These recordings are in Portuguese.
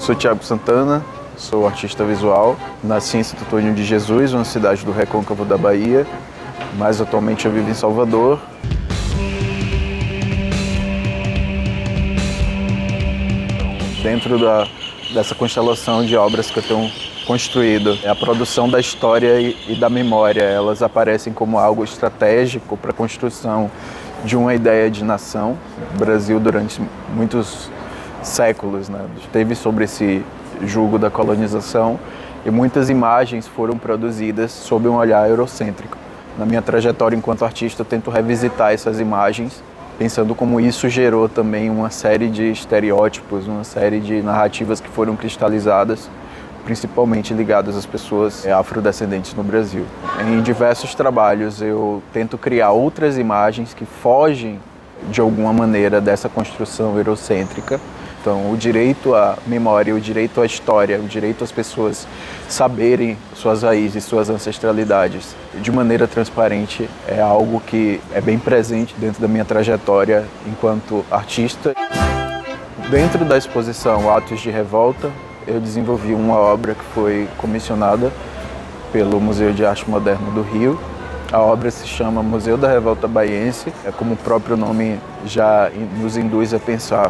sou Thiago Santana, sou artista visual, nasci em Santo Antônio de Jesus, uma cidade do Recôncavo da Bahia, mas atualmente eu vivo em Salvador. Dentro dessa constelação de obras que eu tenho construído, a produção da história e da memória, elas aparecem como algo estratégico para a construção de uma ideia de nação. O Brasil, durante muitos séculos, esteve sobre esse jugo da colonização e muitas imagens foram produzidas sob um olhar eurocêntrico. Na minha trajetória enquanto artista, eu tento revisitar essas imagens, pensando como isso gerou também uma série de estereótipos, uma série de narrativas que foram cristalizadas, principalmente ligadas às pessoas afrodescendentes no Brasil. Em diversos trabalhos eu tento criar outras imagens que fogem de alguma maneira dessa construção eurocêntrica. Então, o direito à memória, o direito à história, o direito às pessoas saberem suas raízes, suas ancestralidades de maneira transparente é algo que é bem presente dentro da minha trajetória enquanto artista. Dentro da exposição Atos de Revolta, eu desenvolvi uma obra que foi comissionada pelo Museu de Arte Moderna do Rio. A obra se chama Museu da Revolta Baiense, como o próprio nome já nos induz a pensar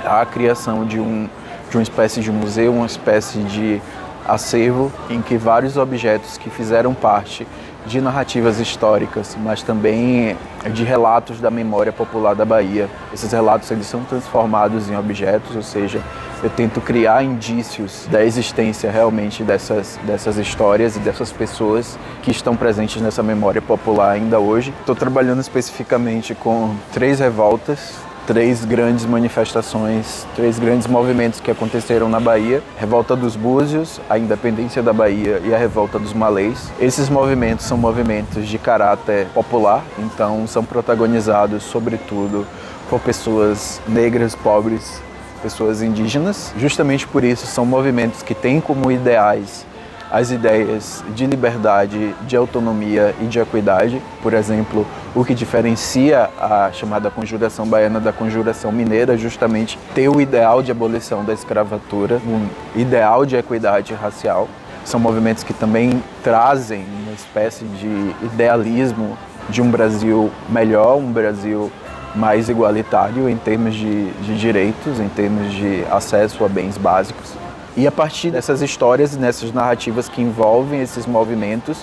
a criação de uma espécie de museu, uma espécie de acervo em que vários objetos que fizeram parte de narrativas históricas, mas também de relatos da memória popular da Bahia. Esses relatos eles são transformados em objetos, ou seja, eu tento criar indícios da existência realmente dessas histórias e dessas pessoas que estão presentes nessa memória popular ainda hoje. Estou trabalhando especificamente com 3 revoltas, 3 grandes manifestações, 3 grandes movimentos que aconteceram na Bahia: Revolta dos Búzios, a Independência da Bahia e a Revolta dos Malês. Esses movimentos são movimentos de caráter popular, então são protagonizados sobretudo por pessoas negras, pobres, pessoas indígenas. Justamente por isso são movimentos que têm como ideais as ideias de liberdade, de autonomia e de equidade. Por exemplo, o que diferencia a chamada Conjuração Baiana da Conjuração Mineira é justamente ter o ideal de abolição da escravatura, um ideal de equidade racial. São movimentos que também trazem uma espécie de idealismo de um Brasil melhor, um Brasil mais igualitário em termos de direitos, em termos de acesso a bens básicos. E a partir dessas histórias e dessas narrativas que envolvem esses movimentos,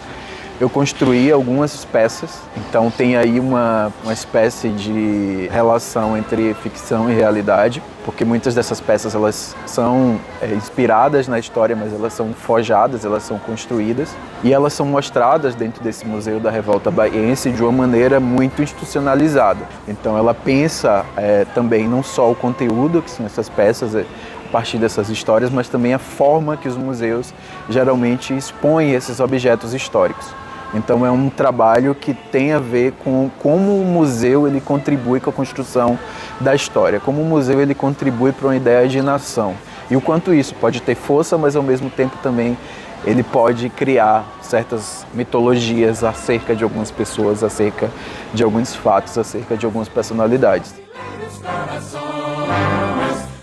eu construí algumas peças. Então tem aí uma espécie de relação entre ficção e realidade, porque muitas dessas peças elas são inspiradas na história, mas elas são forjadas, elas são construídas. E elas são mostradas dentro desse Museu da Revolta Baiense de uma maneira muito institucionalizada. Então ela pensa também não só o conteúdo, que são essas peças, a partir dessas histórias, mas também a forma que os museus geralmente expõem esses objetos históricos. Então é um trabalho que tem a ver com como o museu ele contribui com a construção da história, como o museu ele contribui para uma ideia de nação e o quanto isso pode ter força, mas ao mesmo tempo também ele pode criar certas mitologias acerca de algumas pessoas, acerca de alguns fatos, acerca de algumas personalidades.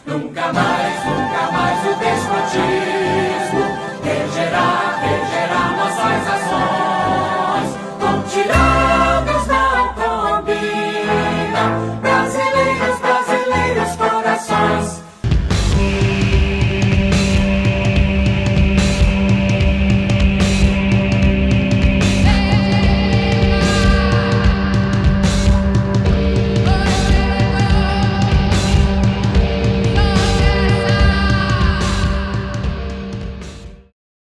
Nunca mais o despotismo regerá nossas ações. Com tiranos não combina, brasileiros, corações.